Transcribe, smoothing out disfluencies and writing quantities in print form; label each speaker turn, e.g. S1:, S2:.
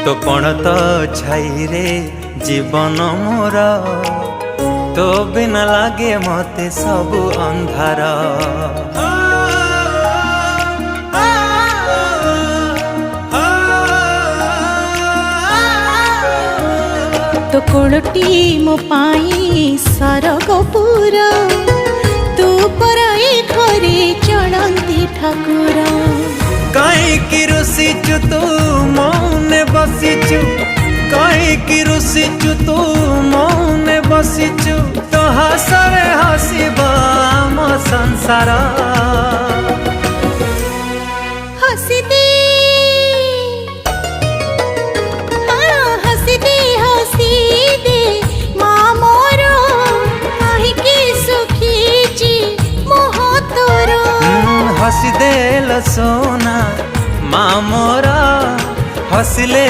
S1: तो कौन तो छाई रे जीवन मोर तो बिना लागे मते सब अंधार।
S2: तो कोड़टी मो पाई सरगपुर तू पराई घरे चढ़ती ठाकुर।
S1: कहीं रुसीचु तू मौने बसीचु, कहीं रुसीचु तू मौने बसीचु, तो हसरे हसीब आम संसार।
S2: हसी दे हसी दे हसी दे माँ मोर कहीं सुखी मोह तोर।
S1: हसी दे सोना माँ मोरा हसले।